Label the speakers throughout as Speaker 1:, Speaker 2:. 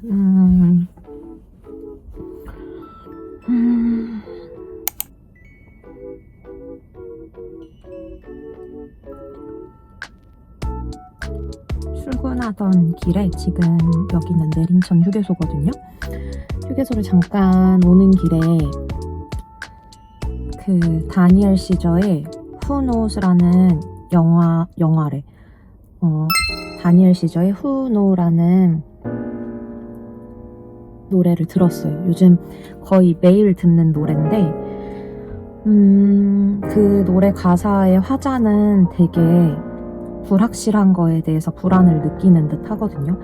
Speaker 1: 음, 음, 출근하던 길에 지금 여기는 내림천 휴게소거든요. 휴게소를 잠깐 오는 길에 그 다니엘 시저의 Who Knows라는 영화래. 다니엘 시저의 Who Know라는 노래를 들었어요. 요즘 거의 매일 듣는 노래인데 그 노래 가사의 화자는 되게 불확실한 거에 대해서 불안을 느끼는 듯 하거든요.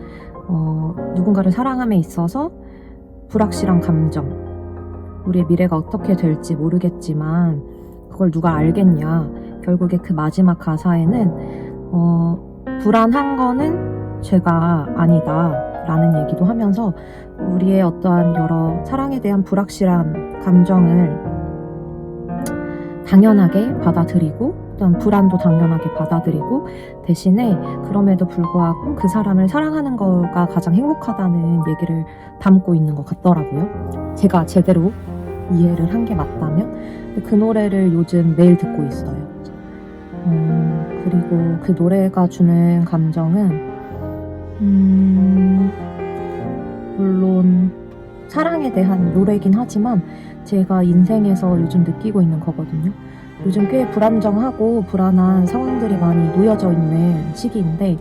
Speaker 1: 누군가를 사랑함에 있어서 불확실한 감정, 우리의 미래가 어떻게 될지 모르겠지만 그걸 누가 알겠냐. 결국에 그 마지막 가사에는 불안한 거는 죄가 아니다 라는 얘기도 하면서 우리의 어떠한 여러 사랑에 대한 불확실한 감정을 당연하게 받아들이고 어떤 불안도 당연하게 받아들이고 대신에 그럼에도 불구하고 그 사람을 사랑하는 거가 가장 행복하다는 얘기를 담고 있는 것 같더라고요. 제가 제대로 이해를 한 게 맞다면 그 노래를 요즘 매일 듣고 있어요. 그리고 그 노래가 주는 감정은 물론 사랑에 대한 노래긴 하지만 제가 인생에서 요즘 느끼고 있는 거거든요. 요즘 꽤 불안정하고 불안한 상황들이 많이 놓여져 있는 시기인데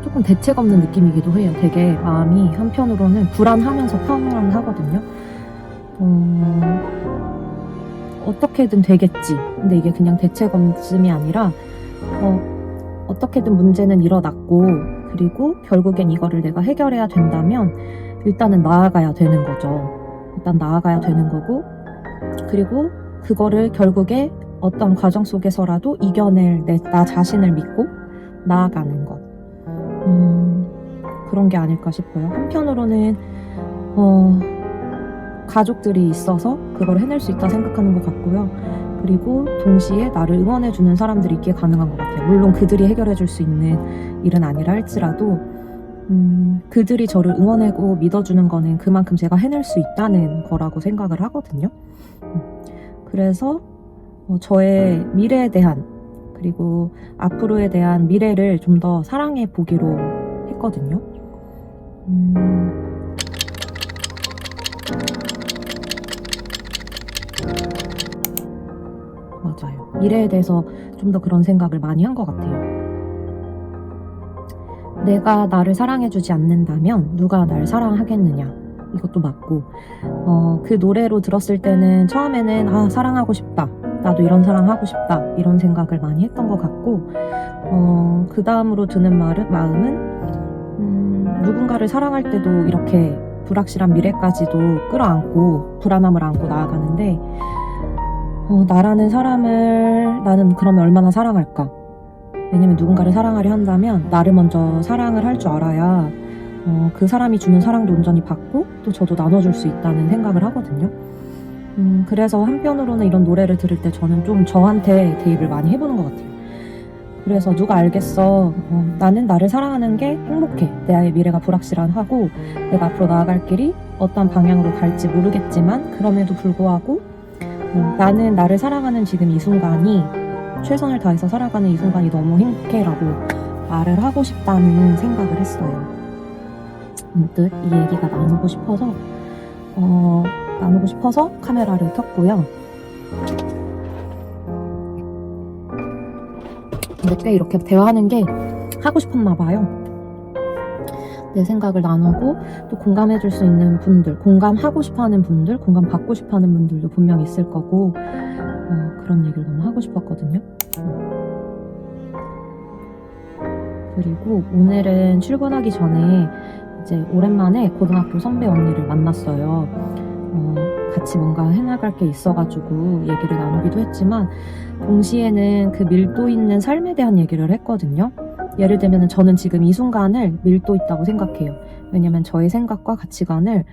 Speaker 1: 조금 대책 없는 느낌이기도 해요. 되게 마음이 한편으로는 불안하면서 평안하거든요. 어떻게든 되겠지. 근데 이게 그냥 대책 없음이 아니라 어떻게든 문제는 일어났고 그리고 결국엔 이거를 내가 해결해야 된다면 일단은 나아가야 되는 거죠. 일단 나아가야 되는 거고 그리고 그거를 결국에 어떤 과정 속에서라도 이겨낼 나 자신을 믿고 나아가는 것. 그런 게 아닐까 싶어요. 한편으로는 가족들이 있어서 그걸 해낼 수 있다 생각하는 것 같고요. 그리고 동시에 나를 응원해주는 사람들이 있기에 가능한 것 같아요. 물론 그들이 해결해줄 수 있는 일은 아니라 할지라도 그들이 저를 응원하고 믿어주는 거는 그만큼 제가 해낼 수 있다는 거라고 생각을 하거든요. 그래서 저의 미래에 대한 그리고 앞으로에 대한 미래를 좀 더 사랑해 보기로 했거든요. 맞아요. 미래에 대해서 좀 더 그런 생각을 많이 한 것 같아요. 내가 나를 사랑해주지 않는다면 누가 날 사랑하겠느냐. 이것도 맞고 그 노래로 들었을 때는 처음에는 사랑하고 싶다. 나도 이런 사랑하고 싶다. 이런 생각을 많이 했던 것 같고 그 다음으로 드는 마음은 누군가를 사랑할 때도 이렇게 불확실한 미래까지도 끌어안고 불안함을 안고 나아가는데 나라는 사람을 나는 그러면 얼마나 사랑할까? 왜냐면 누군가를 사랑하려 한다면 나를 먼저 사랑을 할 줄 알아야 그 사람이 주는 사랑도 온전히 받고 또 저도 나눠줄 수 있다는 생각을 하거든요. 그래서 한편으로는 이런 노래를 들을 때 저는 좀 저한테 대입을 많이 해보는 것 같아요. 그래서 누가 알겠어. 나는 나를 사랑하는 게 행복해. 내 미래가 불확실하고 내가 앞으로 나아갈 길이 어떤 방향으로 갈지 모르겠지만 그럼에도 불구하고 나는 나를 사랑하는 지금 이 순간이 최선을 다해서 살아가는 이 순간이 너무 행복해라고 말을 하고 싶다는 생각을 했어요. 문득 이 얘기가 나누고 싶어서 카메라를 켰고요. 근데 꽤 이렇게 대화하는 게 하고 싶었나 봐요. 내 생각을 나누고 또 공감해줄 수 있는 분들, 공감하고 싶어하는 분들, 공감받고 싶어하는 분들도 분명 있을 거고 그런 얘기를 너무 하고 싶었거든요. 그리고 오늘은 출근하기 전에 이제 오랜만에 고등학교 선배 언니를 만났어요. 같이 뭔가 해나갈 게 있어가지고 얘기를 나누기도 했지만 동시에는 그 밀도 있는 삶에 대한 얘기를 했거든요. 예를 들면 저는 지금 이 순간을 밀도 있다고 생각해요. 왜냐면 저의 생각과 가치관을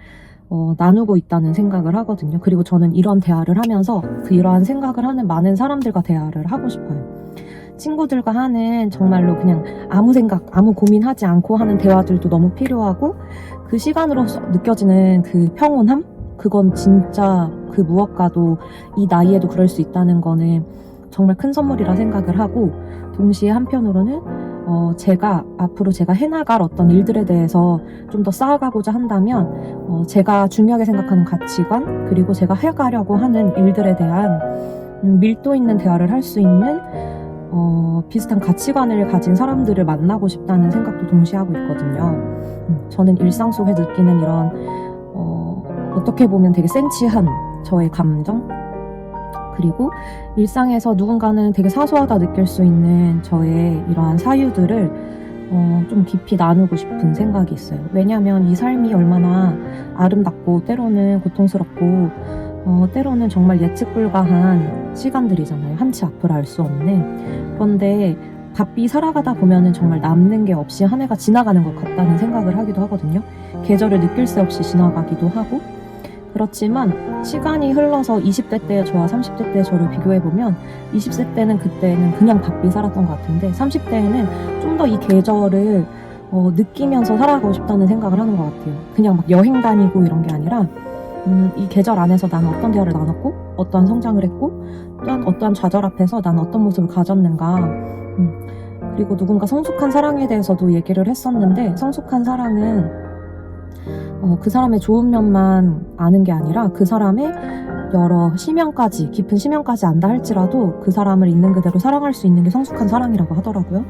Speaker 1: 나누고 있다는 생각을 하거든요. 그리고 저는 이런 대화를 하면서 이러한 생각을 하는 많은 사람들과 대화를 하고 싶어요. 친구들과 하는 정말로 그냥 아무 생각, 아무 고민하지 않고 하는 대화들도 너무 필요하고 그 시간으로서 느껴지는 그 평온함? 그건 진짜 그 무엇과도 이 나이에도 그럴 수 있다는 거는 정말 큰 선물이라 생각을 하고 동시에 한편으로는 제가 앞으로 제가 해나갈 어떤 일들에 대해서 좀 더 쌓아가고자 한다면 제가 중요하게 생각하는 가치관 그리고 제가 해가려고 하는 일들에 대한 밀도 있는 대화를 할 수 있는 비슷한 가치관을 가진 사람들을 만나고 싶다는 생각도 동시에 하고 있거든요. 저는 일상 속에 느끼는 이런 어떻게 보면 되게 센치한 저의 감정 그리고 일상에서 누군가는 되게 사소하다 느낄 수 있는 저의 이러한 사유들을 좀 깊이 나누고 싶은 생각이 있어요. 왜냐하면 이 삶이 얼마나 아름답고 때로는 고통스럽고 때로는 정말 예측 불가한 시간들이잖아요. 한치 앞을 알 수 없는. 그런데 바삐 살아가다 보면은 정말 남는 게 없이 한 해가 지나가는 것 같다는 생각을 하기도 하거든요. 계절을 느낄 새 없이 지나가기도 하고 그렇지만 시간이 흘러서 20대 때의 저와 30대 때의 저를 비교해보면 20세 때는 그때는 그냥 바삐 살았던 것 같은데 30대에는 좀 더 이 계절을 느끼면서 살아가고 싶다는 생각을 하는 것 같아요. 그냥 막 여행 다니고 이런 게 아니라 이 계절 안에서 나는 어떤 대화를 나눴고 어떠한 성장을 했고 또한 어떠한 좌절 앞에서 나는 어떤 모습을 가졌는가 그리고 누군가 성숙한 사랑에 대해서도 얘기를 했었는데 성숙한 사랑은 그 사람의 좋은 면만 아는 게 아니라 그 사람의 여러 심연까지 깊은 심연까지 안다 할지라도 그 사람을 있는 그대로 사랑할 수 있는 게 성숙한 사랑이라고 하더라고요.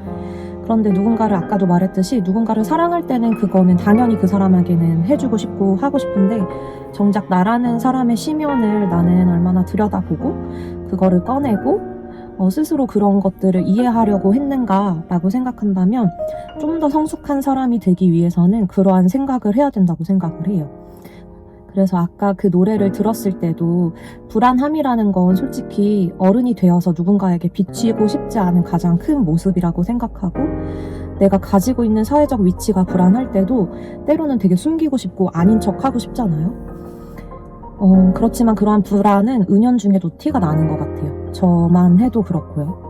Speaker 1: 그런데 누군가를 아까도 말했듯이 누군가를 사랑할 때는 그거는 당연히 그 사람에게는 해주고 싶고 하고 싶은데 정작 나라는 사람의 심연을 나는 얼마나 들여다보고 그거를 꺼내고 스스로 그런 것들을 이해하려고 했는가라고 생각한다면 좀 더 성숙한 사람이 되기 위해서는 그러한 생각을 해야 된다고 생각을 해요. 그래서 아까 그 노래를 들었을 때도 불안함이라는 건 솔직히 어른이 되어서 누군가에게 비치고 싶지 않은 가장 큰 모습이라고 생각하고 내가 가지고 있는 사회적 위치가 불안할 때도 때로는 되게 숨기고 싶고 아닌 척하고 싶잖아요. 그렇지만 그러한 불안은 은연중에도 티가 나는 것 같아요. 저만 해도 그렇고요.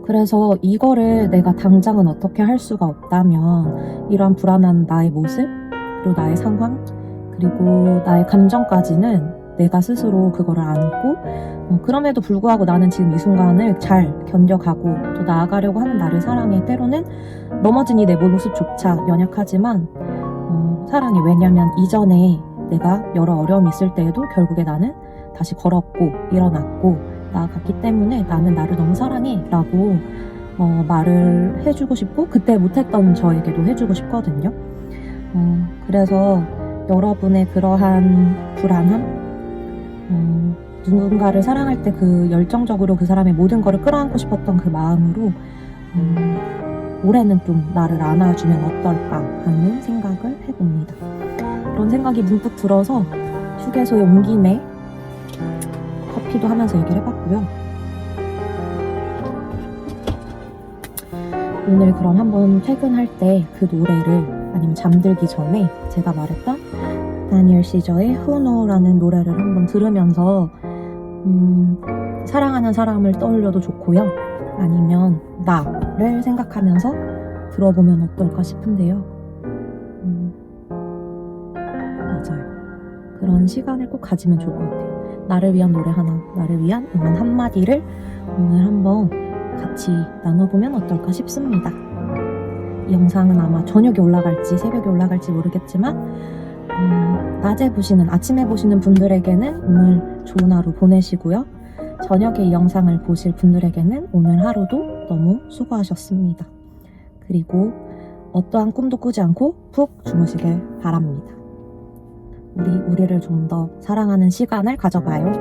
Speaker 1: 그래서 이거를 내가 당장은 어떻게 할 수가 없다면 이러한 불안한 나의 모습 그리고 나의 상황 그리고 나의 감정까지는 내가 스스로 그거를 안고 그럼에도 불구하고 나는 지금 이 순간을 잘 견뎌가고 또 나아가려고 하는 나를 사랑해. 때로는 넘어진 이 내 모습조차 연약하지만 사랑해. 왜냐면 이전에 내가 여러 어려움이 있을 때에도 결국에 나는 다시 걸었고 일어났고 나아갔기 때문에 나는 나를 너무 사랑해 라고 말을 해주고 싶고 그때 못했던 저에게도 해주고 싶거든요. 그래서 여러분의 그러한 불안함 누군가를 사랑할 때 그 열정적으로 그 사람의 모든 거를 끌어안고 싶었던 그 마음으로 올해는 좀 나를 안아주면 어떨까 하는 생각을 해봅니다. 그런 생각이 문득 들어서 휴게소에 온 김에 커피도 하면서 얘기를 해봤고요. 오늘 그럼 한번 퇴근할 때 그 노래를 아니면 잠들기 전에 제가 말했던 다니엘 시저의 Who Know라는 노래를 한번 들으면서 사랑하는 사람을 떠올려도 좋고요. 아니면 나를 생각하면서 들어보면 어떨까 싶은데요. 맞아요. 그런 시간을 꼭 가지면 좋을 것 같아요. 나를 위한 노래 하나, 나를 위한 응원 한마디를 오늘 한번 같이 나눠보면 어떨까 싶습니다. 이 영상은 아마 저녁에 올라갈지 새벽에 올라갈지 모르겠지만 낮에 보시는, 아침에 보시는 분들에게는 오늘 좋은 하루 보내시고요. 저녁에 이 영상을 보실 분들에게는 오늘 하루도 너무 수고하셨습니다. 그리고 어떠한 꿈도 꾸지 않고 푹 주무시길 바랍니다. 우리를 좀 더 사랑하는 시간을 가져봐요.